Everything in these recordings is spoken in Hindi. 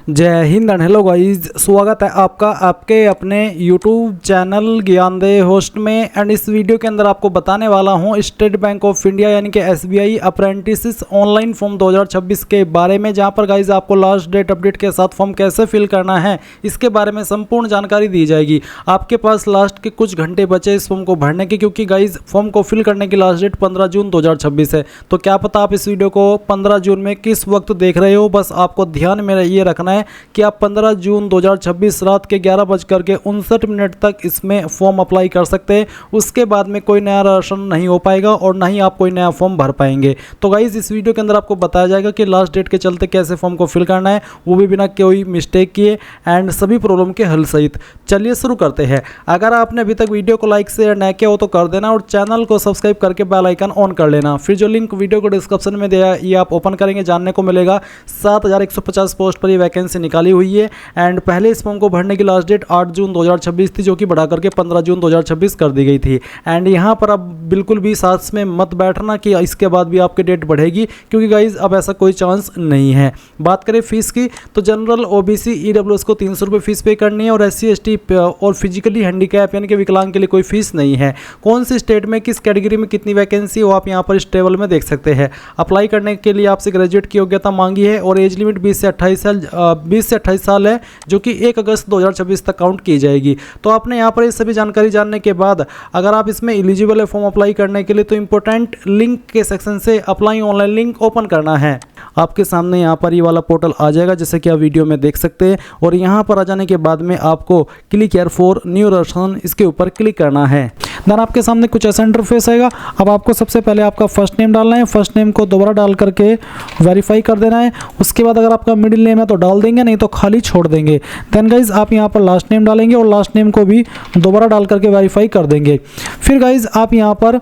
जय हिंद एंड हेलो गाइस, स्वागत है आपका आपके अपने YouTube चैनल ज्ञानदेव होस्ट में। एंड इस वीडियो के अंदर आपको बताने वाला हूं स्टेट बैंक ऑफ इंडिया यानी कि SBI अप्रेंटिस ऑनलाइन फॉर्म 2026 के बारे में, जहां पर गाइस आपको लास्ट डेट अपडेट के साथ फॉर्म कैसे फिल करना है इसके बारे में संपूर्ण जानकारी दी जाएगी। आपके पास लास्ट के कुछ घंटे बचे इस फॉर्म को भरने के, क्योंकि गाइस फॉर्म को फिल करने की लास्ट डेट 15 जून 2026 है। तो क्या पता आप इस वीडियो को 15 जून में किस वक्त देख रहे हो, बस आपको ध्यान में ये रखना है कि आप 15 जून 2026 रात के 11:59 तक इसमें फॉर्म अप्लाई कर सकते हैं। उसके बाद में कोई नया राशन नहीं हो पाएगा और ना ही आप कोई नया फॉर्म भर पाएंगे। तो गाइज इस वीडियो के अंदर आपको बताया जाएगा कि लास्ट डेट के चलते कैसे फॉर्म को फिल करना है, वो भी बिना कोई मिस्टेक किए एंड सभी प्रॉब्लम के हल सहित। चलिए शुरू करते हैं। अगर आपने अभी तक वीडियो को लाइक शेयर न किया हो तो कर देना और चैनल को सब्सक्राइब करके बेल आइकन ऑन कर लेना। फिर जो लिंक वीडियो को डिस्क्रिप्शन में दिया ये आप ओपन करेंगे, जानने को मिलेगा 7150 पोस्ट पर ये वैकेंसी निकाली हुई है। एंड पहले इस फॉर्म को भरने की लास्ट डेट 8 जून 2026 थी, जो कि बढ़ा करके 15 जून 2026 कर दी गई थी। एंड यहाँ पर अब बिल्कुल भी साथ में मत बैठना कि इसके बाद भी आपकी डेट बढ़ेगी, क्योंकि गाइज अब ऐसा कोई चांस नहीं है। बात करें फीस की तो जनरल OBC EWS को 300 रुपये फीस पे करनी है और SC ST और फिजिकली हैंडीकैप यानी कि विकलांग के लिए कोई फीस नहीं है। कौन सी स्टेट में किस कैटेगरी में कितनी वैकेंसी हो आप यहाँ पर इस टेबल में देख सकते हैं। अप्लाई करने के लिए आपसे ग्रेजुएट की योग्यता मांगी है और एज लिमिट 20 से 28 साल है, जो कि 1 अगस्त 2026 तक काउंट की जाएगी। तो आपने यहाँ पर ये सभी जानकारी जानने के बाद अगर आप इसमें एलिजिबल है फॉर्म अप्लाई करने के लिए, तो इंपॉर्टेंट लिंक के सेक्शन से अप्लाई ऑनलाइन लिंक ओपन करना है। आपके सामने यहाँ पर ये वाला पोर्टल आ जाएगा, जैसे कि आप वीडियो में देख सकते हैं। और यहाँ पर आ जाने के बाद में आपको click here for new ration इसके ऊपर क्लिक करना है। देन आपके सामने कुछ ऐसा इंटरफेस आएगा। अब आपको सबसे पहले आपका फर्स्ट नेम डालना है, फर्स्ट नेम को दोबारा डाल करके वेरीफाई कर देना है। उसके बाद अगर आपका मिडिल नेम है तो डाल देंगे, नहीं तो खाली छोड़ देंगे। देन गाइज आप यहाँ पर लास्ट नेम डालेंगे और लास्ट नेम को भी दोबारा डाल करके वेरीफाई कर देंगे। फिर गाइज आप यहाँ पर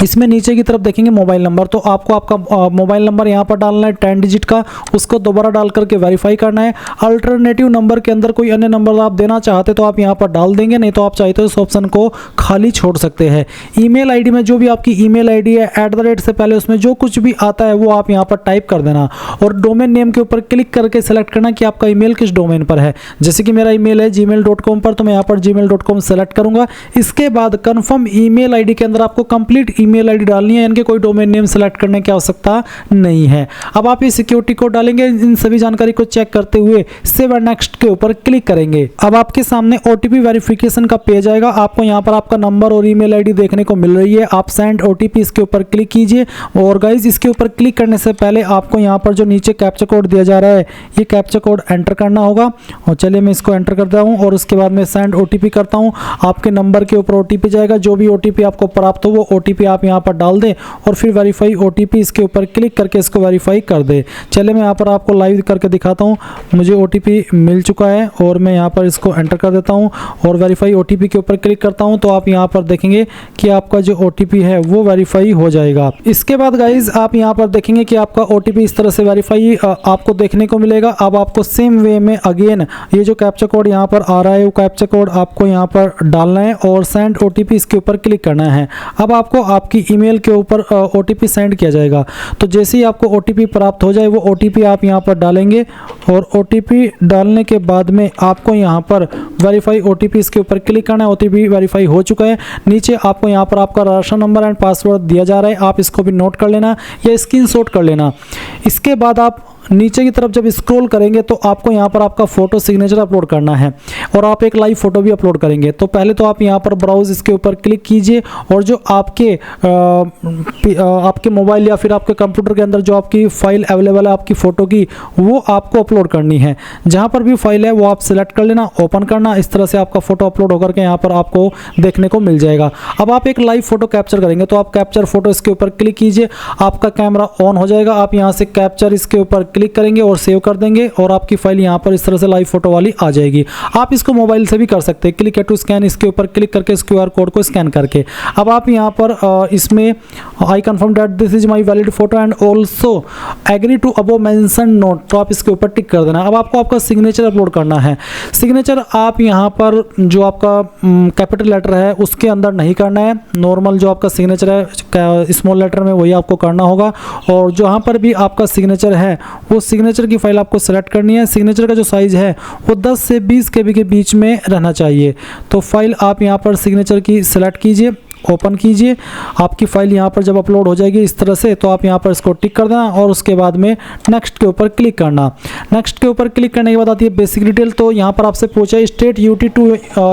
इसमें नीचे की तरफ देखेंगे मोबाइल नंबर, तो आपको आपका मोबाइल नंबर यहाँ पर डालना है 10 डिजिट का, उसको दोबारा डाल करके वेरीफाई करना है। अल्टरनेटिव नंबर के अंदर कोई अन्य नंबर आप देना चाहते तो आप यहाँ पर डाल देंगे, नहीं तो आप चाहते हो इस ऑप्शन को खाली छोड़ सकते हैं। ईमेल आईडी में जो भी आपकी ईमेल आईडी है @ से पहले उसमें जो कुछ भी आता है वो आप यहाँ पर टाइप कर देना और डोमेन नेम के ऊपर क्लिक करके सेलेक्ट करना कि आपका ईमेल किस डोमेन पर है। जैसे कि मेरा ईमेल है gmail.com पर, तो मैं यहाँ पर gmail.com सेलेक्ट करूँगा। इसके बाद कन्फर्म ईमेल आईडी के अंदर आपको कंप्लीट ईमेल आईडी डालनी है, इनके कोई डोमेन नेम सेलेक्ट करने की आवश्यकता नहीं है। अब आप ये सिक्योरिटी कोड डालेंगे, इन सभी जानकारी को चेक करते हुए सेव एंड नेक्स्ट के ऊपर क्लिक करेंगे। अब आपके सामने OTP वेरिफिकेशन का पेज आएगा। आपको यहाँ पर आपका नंबर और ईमेल आईडी देखने को मिल रही है। आप सेंड OTP इसके ऊपर क्लिक कीजिए। और गाइज इसके ऊपर क्लिक करने से पहले आपको यहाँ पर जो नीचे कैप्चा कोड दिया जा रहा है ये कैप्चा कोड एंटर करना होगा। और चलिए मैं इसको एंटर करता हूँ और उसके बाद मैं सेंड OTP करता हूँ। आपके नंबर के ऊपर OTP जाएगा, जो भी OTP आपको प्राप्त हो वो OTP आप यहाँ पर डाल दें और फिर वेरीफाई OTP इसके ऊपर क्लिक करके इसको वेरीफाई कर दे। चलिए मैं यहाँ पर आपको लाइव करके दिखाता हूँ। मुझे OTP मिल चुका है और मैं यहाँ पर इसको एंटर कर देता हूँ और वेरीफाई OTP के ऊपर क्लिक करता हूँ। तो आप यहाँ पर देखेंगे कि आपका जो OTP है वो वेरीफाई हो जाएगा। इसके बाद गाइज आप यहाँ पर देखेंगे कि आपका OTP इस तरह से वेरीफाई आपको देखने को मिलेगा। अब आपको सेम वे में अगेन ये जो कैप्चा कोड यहाँ पर आ रहा है वो कैप्चा कोड आपको यहाँ पर डालना है और सेंड OTP इसके ऊपर क्लिक करना है। अब आपको आपकी ईमेल के ऊपर OTP सेंड किया जाएगा। तो जैसे ही आपको OTP प्राप्त हो जाए वो OTP आप यहाँ पर डालेंगे और OTP डालने के बाद में आपको यहाँ पर वेरीफाई OTP इसके ऊपर क्लिक करना है। OTP वेरीफाई हो चुका है। नीचे आपको यहाँ पर आपका राशन नंबर एंड पासवर्ड दिया जा रहा है, आप इसको भी नोट कर लेना या स्क्रीनशॉट कर लेना। इसके बाद आप नीचे की तरफ जब स्क्रॉल करेंगे तो आपको यहाँ पर आपका फोटो सिग्नेचर अपलोड करना है और आप एक लाइव फोटो भी अपलोड करेंगे। तो पहले तो आप यहाँ पर ब्राउज इसके ऊपर क्लिक कीजिए और जो आपके मोबाइल या फिर आपके कंप्यूटर के अंदर जो आपकी फाइल अवेलेबल है आपकी फ़ोटो की, वो आपको अपलोड करनी है। जहाँ पर भी फाइल है वो आप सिलेक्ट कर लेना, ओपन करना। इस तरह से आपका फ़ोटो अपलोड होकर के यहाँ पर आपको देखने को मिल जाएगा। अब आप एक लाइव फ़ोटो कैप्चर करेंगे तो आप कैप्चर फोटो इसके ऊपर क्लिक कीजिए, आपका कैमरा ऑन हो जाएगा। आप यहाँ से कैप्चर इसके ऊपर क्लिक करेंगे और सेव कर देंगे और आपकी फाइल यहाँ पर इस तरह से लाइव फोटो वाली आ जाएगी। आप इसको मोबाइल से भी कर सकते हैं, क्लिक टू स्कैन इसके ऊपर क्लिक करके इस QR कोड को स्कैन करके। अब आप यहाँ पर इसमें I confirm that this is my valid photo and also agree to above mention note, तो आप इसके ऊपर टिक टिक कर देना। अब आपको आपका सिग्नेचर अपलोड करना है। सिग्नेचर आप यहाँ पर जो आपका कैपिटल लेटर है उसके अंदर नहीं करना है, नॉर्मल जो आपका सिग्नेचर है स्मॉल लेटर में वही आपको करना होगा। और जहाँ पर भी आपका सिग्नेचर है वो सिग्नेचर की फाइल आपको सेलेक्ट करनी है। सिग्नेचर का जो साइज़ है वो 10 से 20 KB के बीच में रहना चाहिए। तो फाइल आप यहाँ पर सिग्नेचर की सेलेक्ट कीजिए, ओपन कीजिए। आपकी फ़ाइल यहाँ पर जब अपलोड हो जाएगी इस तरह से, तो आप यहाँ पर इसको टिक कर देना और उसके बाद में नेक्स्ट के ऊपर क्लिक करना। नेक्स्ट के ऊपर क्लिक करने के बाद आती है बेसिक डिटेल। तो यहाँ पर आपसे पूछा है state UT to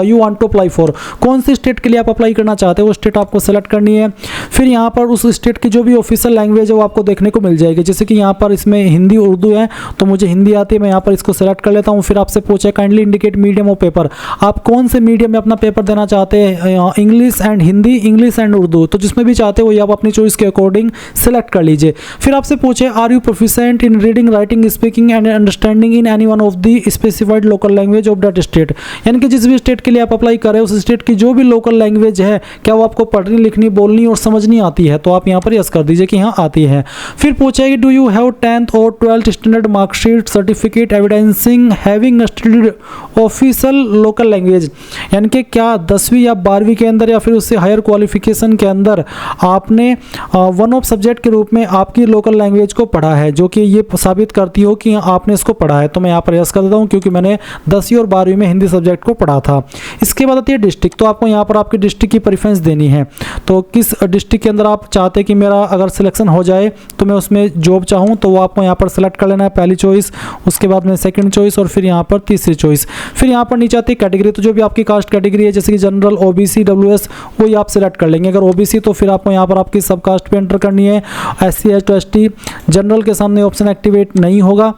you want to apply for, कौन सी स्टेट के लिए आप अप्लाई करना चाहते हो वो स्टेट आपको सेलेक्ट करनी है। फिर यहाँ पर उस स्टेट की जो भी ऑफिशियल लैंग्वेज है वो आपको देखने को मिल जाएगी। जैसे कि यहाँ पर इसमें हिंदी उर्दू है, तो मुझे हिंदी आती है, मैं यहाँ पर इसको सेलेक्ट कर लेता हूँ। फिर आपसे पूछा है kindly indicate medium of paper, आप कौन से मीडियम में अपना पेपर देना चाहते हैं, English and Hindi, English and Urdu, तो जिसमें भी चाहते हो ये आप अपनी चॉइस के अकॉर्डिंग सिलेक्ट कर लीजिए। फिर आपसे पूछे are you proficient in reading, writing, speaking and understanding in any one of the specified local language of that state, यानी कि जिस भी स्टेट के लिए आप अप्लाई कर रहे हो उस स्टेट की जो भी लोकल लैंग्वेज है क्या वो आपको पढ़नी, लिखनी, बोलनी और समझनी आती है, तो आप यहाँ पर यस कर दीजिए कि हाँ आती है। फिर पूछे कि डू यू हैव 10th और 12th standard marksheet certificate evidencing having studied official local language, यानी कि क्या 10वीं या 12वीं के अंदर या फिर उससे हायर क्वालिफिकेशन के अंदर आपने वन ऑफ सब्जेक्ट के रूप में आपकी लोकल लैंग्वेज को पढ़ा है, जो कि ये साबित करती हो कि आपने इसको पढ़ा है। तो मैं यहाँ पर यस कर देता हूँ क्योंकि मैंने 10वीं और 12वीं में हिंदी सब्जेक्ट को पढ़ा था। इसके बाद आती है डिस्ट्रिक्ट। तो आपको यहाँ पर आपकी डिस्ट्रिक्ट की प्रेफरेंस देनी है, तो किस डिस्ट्रिक्ट के अंदर आप चाहते हैं कि मेरा अगर सिलेक्शन हो जाए तो मैं उसमें जॉब चाहूँ, तो वो आपको यहाँ पर सेलेक्ट कर लेना है, पहली चॉइस, उसके बाद में सेकंड चॉइस और फिर यहाँ पर तीसरी चॉइस। फिर यहाँ पर नीचे आती है कैटेगरी। तो जो भी आपकी कास्ट कैटेगरी है जैसे कि जनरल, ओबीसी, डब्ल्यूएस, वही आप सेलेक्ट कर लेंगे। अगर ओबीसी तो फिर आपको यहाँ पर आपकी सब कास्ट पे एंटर करनी है। एससी, एसटी, एसटी, जनरल के सामने ऑप्शन एक्टिवेट नहीं होगा।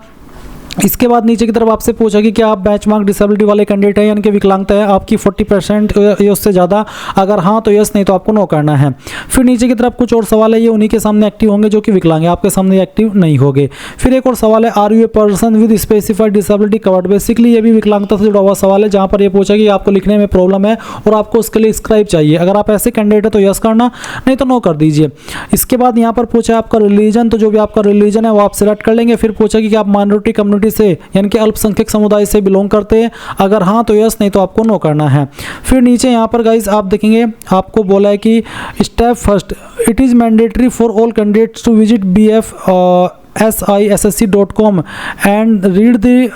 इसके बाद नीचे की तरफ आपसे पूछा कि क्या आप बेंचमार्क डिसेबिलिटी वाले कैंडिडेट हैं, यानी कि विकलांगता है आपकी 40% या उससे ज़्यादा, अगर हाँ तो यस, नहीं तो आपको नो करना है। फिर नीचे की तरफ कुछ और सवाल है, ये उन्हीं के सामने एक्टिव होंगे जो कि विकलांग है, आपके सामने एक्टिव नहीं होंगे। फिर एक और सवाल है are you a person with specified disability covered, basically ये भी विकलांगता से जुड़ा हुआ सवाल है, जहाँ पर ये पूछा कि आपको लिखने में प्रॉब्लम है और आपको उसके लिए स्क्राइब चाहिए। अगर आप ऐसे कैंडिडेट है तो यस करना, नहीं तो नो कर दीजिए। इसके बाद यहाँ पर पूछा आपका रिलीजन, तो जो भी आपका रिलीजन है वो आप सिलेक्ट कर लेंगे। फिर पूछा कि आप माइनॉरिटी कम्युनिटी से यानी कि अल्पसंख्यक समुदाय से बिलोंग करते हैं, अगर हाँ तो यस, नहीं तो आपको नो करना है। फिर नीचे यहाँ पर गाइज आप देखेंगे आपको बोला है कि step first, it is mandatory for all candidates to visit BFSISSC.com and read the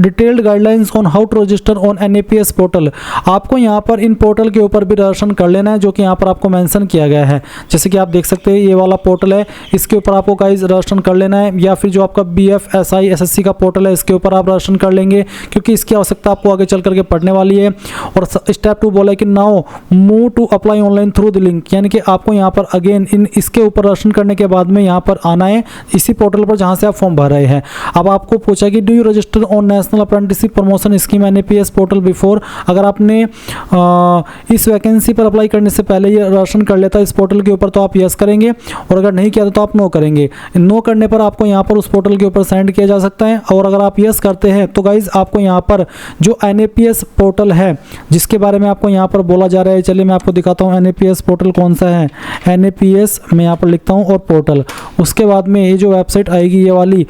detailed guidelines on how to register on NAPS portal. आपको यहाँ पर इन पोर्टल के ऊपर भी दर्शन कर लेना है, जो कि यहाँ पर आपको मेंशन किया गया है। जैसे कि आप देख सकते हैं ये वाला पोर्टल है, इसके ऊपर आपको गाइस रजिस्ट्रेशन कर लेना है, या फिर जो आपका BFSISSC का पोर्टल है इसके ऊपर आप रजिस्ट्रेशन कर लेंगे, क्योंकि इसकी आवश्यकता आपको आगे चल करके पढ़ने वाली है। और स्टेप 2 बोला है कि now move to apply online through the link, यानी कि आपको यहाँ पर अगेन इसके ऊपर रजिस्ट्रेशन करने के बाद में यहाँ पर आना है इसी पोर्टल पर जहां से आप फॉर्म भर रहे हैं। अब आपको पूछा कि do you register on national apprenticeship promotion scheme NAPS portal before, अगर आपने इस वैकेंसी पर अप्लाई करने से पहले ये रजिस्ट्रेशन कर लेता है इस पोर्टल के ऊपर तो आप यस करेंगे, और अगर नहीं किया तो आप नो करेंगे। नो करने पर आपको यहाँ पर उस पोर्टल के ऊपर सेंड किया जा सकता है, और अगर आप यस करते हैं तो गाइज आपको यहाँ पर जो NAPS पोर्टल है जिसके बारे में आपको यहाँ पर बोला जा रहा है, चलिए मैं आपको दिखाता हूँ NAPS पोर्टल कौन सा है। NAPS मैं यहाँ पर लिखता हूँ और पोर्टल, उसके बाद में ये जो वेबसाइट आएगी ये वाली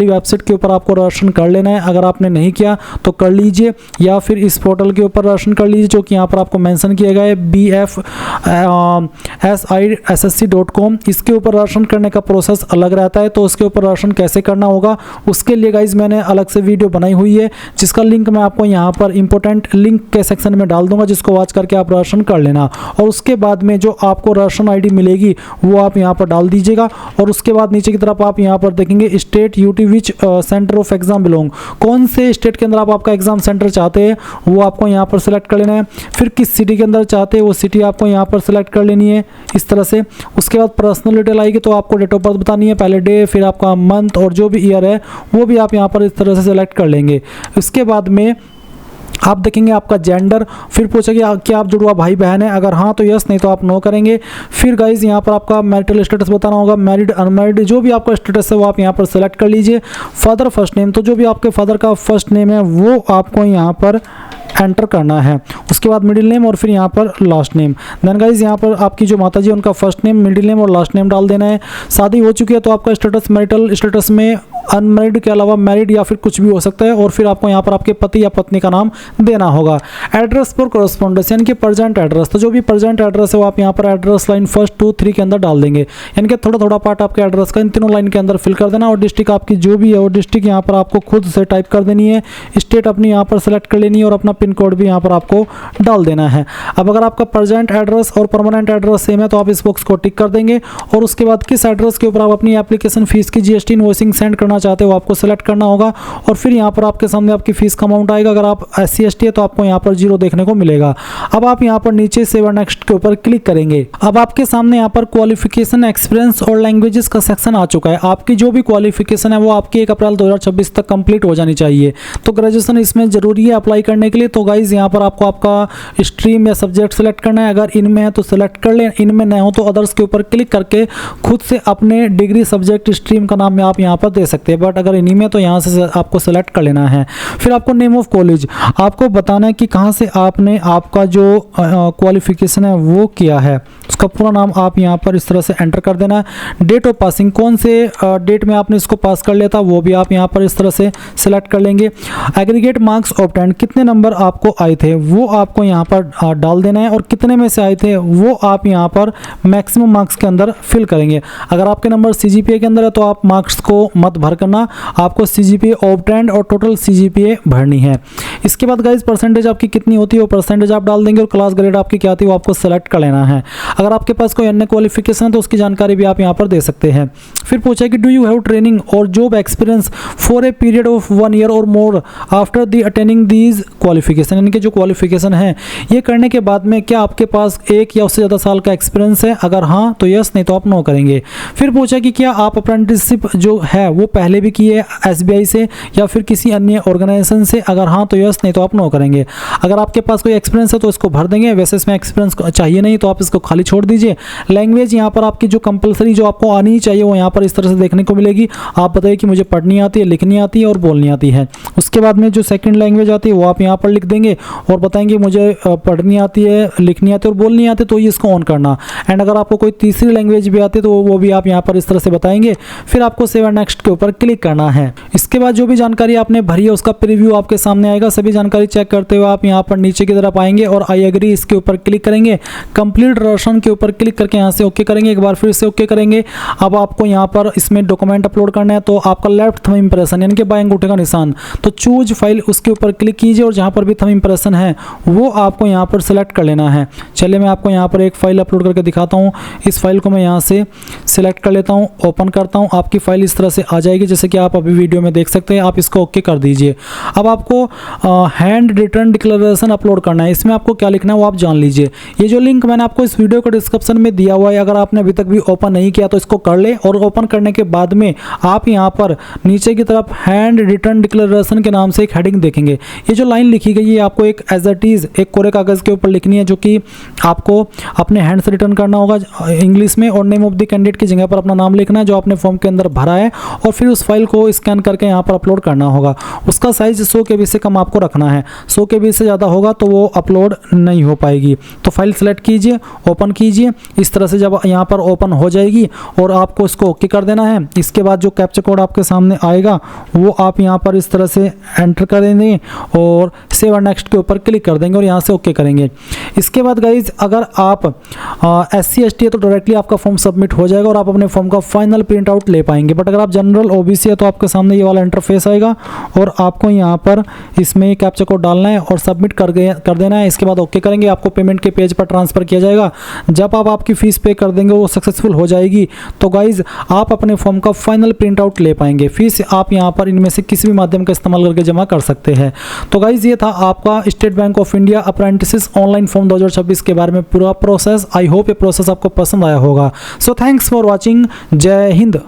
वेबसाइट के ऊपर आपको रजिस्ट्रेशन कर लेना है। अगर आपने नहीं किया तो कर लीजिए, या फिर इस पोर्टल के ऊपर रजिस्ट्रेशन कर लीजिए जो कि यहाँ पर आपको मेंशन किया गया है BFSISSC.com। इसके ऊपर रजिस्ट्रेशन करने का प्रोसेस अलग रहता है, तो उसके ऊपर रजिस्ट्रेशन कैसे करना होगा उसके लिए गाइज मैंने अलग से वीडियो बनाई हुई है, जिसका लिंक मैं आपको यहाँ पर इंपॉर्टेंट लिंक के सेक्शन में डाल दूंगा, जिसको वॉच करके आप रजिस्ट्रेशन कर लेना। और उसके बाद में जो आपको रजिस्ट्रेशन ID मिलेगी वो आप यहाँ पर डाल दीजिएगा। और उसके बाद नीचे की तरफ आप यहाँ पर देखेंगे state UT which centre of exam belong, कौन से स्टेट के अंदर आप आपका एग्जाम सेंटर चाहते हैं वो आपको यहाँ पर सिलेक्ट कर लेना है। फिर किस सिटी के अंदर चाहते हैं वो सिटी आपको यहाँ पर सिलेक्ट कर लेनी है इस तरह से। उसके बाद पर्सनल डिटेल आएगी, तो आपको डेट ऑफ बर्थ बतानी है, पहले डे, फिर आपका मंथ और जो भी ईयर है वो भी आप यहाँ पर इस तरह से सिलेक्ट कर लेंगे। इसके बाद में आप देखेंगे आपका जेंडर, फिर पूछेगी क्या आप जुड़वा भाई बहन है, अगर हाँ तो यस, नहीं तो आप नो करेंगे। फिर गाइज यहाँ पर आपका मैरिटल स्टेटस बताना होगा, मैरिड, अनमैरिड, जो भी आपका स्टेटस है वो आप यहाँ पर सेलेक्ट कर लीजिए। फादर फर्स्ट नेम, तो जो भी आपके फादर का फर्स्ट नेम है वो आपको यहाँ पर एंटर करना है। उसके बाद मिडिल नेम और फिर यहाँ पर लास्ट नेम। देन गाइज यहाँ पर आपकी जो माता जी उनका फर्स्ट नेम, मिडिल नेम और लास्ट नेम डाल देना है। शादी हो चुकी है तो आपका स्टेटस मैरिटल स्टेटस में अनमैरिड के अलावा मैरिड या फिर कुछ भी हो सकता है। और फिर आपको यहाँ पर आपके पति या पत्नी का नाम देना होगा। एड्रेस फॉर कॉरेस्पॉन्डेंस यानी कि प्रेजेंट एड्रेस, तो जो भी प्रेजेंट एड्रेस है वो आप यहाँ पर एड्रेस लाइन 1, 2, 3 के अंदर डाल देंगे, यानी कि थोड़ा थोड़ा पार्ट आपके एड्रेस का इन तीनों लाइन के अंदर फिल कर देना। और डिस्ट्रिक्ट आपकी जो भी है वो डिस्ट्रिक्ट यहाँ पर आपको खुद से टाइप कर देनी है। स्टेट अपनी यहाँ पर सेलेक्ट कर लेनी है और अपना पिन कोड भी यहाँ पर आपको डाल देना है। अब अगर आपका प्रेजेंट एड्रेस और परमानेंट एड्रेस सेम है तो आप इस बॉक्स को टिक कर देंगे। और उसके बाद किस एड्रेस के ऊपर आप अपनी एप्लीकेशन फीस की जीएसटी इनवॉइसिंग सेंड करना चाहते हो आपको सेलेक्ट करना होगा। और फिर यहाँ पर आपके सामने आपकी फीस का अमाउंट आएगा। अगर आप SC ST है तो आपको यहाँ पर 0 देखने को मिलेगा। अब आप यहाँ पर नीचे सेव एंड नेक्स्ट के ऊपर क्लिक करेंगे। अब आपके सामने यहाँ पर क्वालिफिकेशन, एक्सपीरियंस और लैंग्वेजेस का सेक्शन आ चुका है। आपकी जो भी क्वालिफिकेशन है वो आपकी 1 अप्रैल 2026 तक कंप्लीट हो जानी चाहिए। तो ग्रेजुएशन इसमें जरूरी है अप्लाई करने के लिए। तो गाइज यहाँ पर आपको आपका स्ट्रीम या सब्जेक्ट सेलेक्ट करना है। अगर इनमें है तो सेलेक्ट कर लें, इनमें न हो तो अदर्स के ऊपर क्लिक करके खुद से अपने डिग्री, सब्जेक्ट, स्ट्रीम का नाम आप यहाँ पर दे सकते हैं। बट अगर इन्हीं में तो यहाँ से आपको सेलेक्ट कर लेना है। फिर आपको नेम ऑफ कॉलेज आपको बताना है कि कहाँ से आपने आपका जो क्वालिफिकेशन है वो किया है, उसका पूरा नाम आप यहाँ पर इस तरह से एंटर कर देना है। डेट ऑफ पासिंग, कौन से डेट में आपने इसको पास कर लिया था वो भी आप यहाँ पर इस तरह से सिलेक्ट कर लेंगे। एग्रीगेट मार्क्स ऑब्टेन्ड, कितने नंबर आपको आए थे वो आपको यहाँ पर डाल देना है। और कितने में से आए थे वो आप यहाँ पर मैक्सिमम मार्क्स के अंदर फिल करेंगे। अगर आपके नंबर CGPA के अंदर है तो आप मार्क्स को मत भर करना, आपको CGPA ऑब्टेन्ड और टोटल CGPA भरनी है। इसके बाद गाइज परसेंटेज आपकी कितनी होती है वो परसेंटेज आप डाल देंगे। और क्लास ग्रेड आपकी क्या आती है वो आपको सेलेक्ट कर लेना है। अगर आपके पास कोई अन्य क्वालिफिकेशन है तो उसकी जानकारी भी आप यहाँ पर दे सकते हैं। फिर पूछा कि डू यू हैव ट्रेनिंग और job experience for a period of 1 year और more after the attending these qualification, यानी कि जो क्वालिफिकेशन है ये करने के बाद में क्या आपके पास 1 या उससे ज़्यादा साल का एक्सपीरियंस है। अगर हाँ तो यस, नहीं तो आप नो करेंगे। फिर पूछा कि क्या आप अप्रेंटिसशिप जो है वो पहले भी की है SBI से या फिर किसी अन्य ऑर्गेनाइजेशन से। अगर हाँ तो यस, नहीं तो आप नो करेंगे। अगर आपके पास कोई एक्सपीरियंस है तो इसको भर देंगे, वैसे इसमें एक्सपीरियंस चाहिए नहीं तो आप इसको खाली छोड़ दीजिए। लैंग्वेज यहाँ पर आपकी जो कंपलसरी जो आपको आनी ही चाहिए वो यहाँ पर इस तरह से देखने को मिलेगी। आप बताइए कि मुझे पढ़नी आती है, लिखनी आती है और बोलनी आती है। उसके बाद में जो सेकंड लैंग्वेज आती है वो आप यहाँ पर लिख देंगे और बताएंगे मुझे पढ़नी आती है, लिखनी आती है और बोलनी आती है, तो ये इसको ऑन करना। एंड अगर आपको कोई तीसरी लैंग्वेज भी आती है तो वो भी आप यहाँ पर इस तरह से बताएंगे। फिर आपको सेव एंड नेक्स्ट के ऊपर क्लिक करना है। इसके बाद जो भी जानकारी आपने भरी है उसका प्रीव्यू आपके सामने आएगा। सभी जानकारी चेक करते हुए आप यहाँ पर नीचे की तरफ आएंगे और आई एग्री इसके ऊपर क्लिक करेंगे। कंप्लीट राशन के ऊपर क्लिक करके यहाँ से ओके करेंगे, एक बार फिर से ओके करेंगे। अब आपको यहाँ पर इसमें डॉक्यूमेंट अपलोड करना है तो आपका लेफ्ट थंब इंप्रेशन यानी कि बाएं अंगूठे का निशान, तो चूज फाइल उसके ऊपर क्लिक कीजिए और जहाँ पर भी थंब इंप्रेशन है वो आपको यहाँ पर सेलेक्ट कर लेना है। चलिए मैं आपको यहाँ पर एक फाइल अपलोड करके दिखाता हूँ। इस फाइल को मैं यहाँ से सिलेक्ट कर लेता हूँ, ओपन करता हूँ। आपकी फाइल इस तरह से आ जाएगी जैसे कि आप अभी वीडियो में देख सकते हैं। आप इसको ओके कर दीजिए। अब आपको हैंड रिटर्न डिक्लेरेशन अपलोड करना है। इसमें आपको क्या लिखना है वो आप जान लीजिए। ये जो लिंक मैंने आपको इस वीडियो को डिस्क्रिप्शन में दिया हुआ है, अगर आपने अभी तक भी ओपन नहीं किया तो इसको कर ले। और ओपन करने के बाद में आप यहाँ पर नीचे की तरफ हैंड रिटर्न डिक्लेरेशन के नाम से एक हेडिंग देखेंगे। ये जो लाइन लिखी गई है आपको एक एज इट इज एक कोरे कागज के ऊपर लिखनी है, जो कि आपको अपने हैंड से रिटर्न करना होगा इंग्लिश में। और नेम ऑफ द कैंडिडेट की जगह पर अपना नाम लिखना है जो आपने फॉर्म के अंदर भरा है। और फिर उस फाइल को स्कैन करके यहाँ पर अपलोड करना होगा। उसका साइज 100 KB से कम आपको रखना है। 100 KB से ज़्यादा होगा तो वो अपलोड नहीं हो पाएगी। तो फाइल सेलेक्ट कीजिए, ओपन कीजिए। इस तरह से जब यहाँ पर ओपन हो जाएगी और आपको इसको ओके कर देना है। इसके बाद जो कैप्चा कोड आपके सामने आएगा वो आप यहाँ पर इस तरह से एंटर कर देंगे और सेव एंड नेक्स्ट के ऊपर क्लिक कर देंगे और यहाँ से ओके करेंगे। इसके बाद गाइज अगर आप SC ST है तो डायरेक्टली आपका फॉर्म सबमिट हो जाएगा और आप अपने फॉर्म का फाइनल प्रिंट आउट ले पाएंगे। बट अगर आप जनरल OBC है तो आपके सामने ये वाला इंटरफेस आएगा और आपको यहाँ पर इसमें कैप्चा कोड डालना है और सबमिट कर देना है। इसके बाद ओके करेंगे, आपको पेमेंट के पेज पर ट्रांसफ़र किया जाएगा। जब आप आपकी फ़ीस पे कर देंगे वो सक्सेसफुल हो जाएगी तो गाइज आप अपने फॉर्म का फाइनल प्रिंट आउट ले पाएंगे। फीस आप यहाँ पर इनमें से किसी भी माध्यम का इस्तेमाल करके जमा कर सकते हैं। तो गाइज ये था आपका state bank of India apprentice online form 2026 के बारे में पूरा प्रोसेस। आई होप ये प्रोसेस आपको पसंद आया होगा। So thanks for watching. जय हिंद।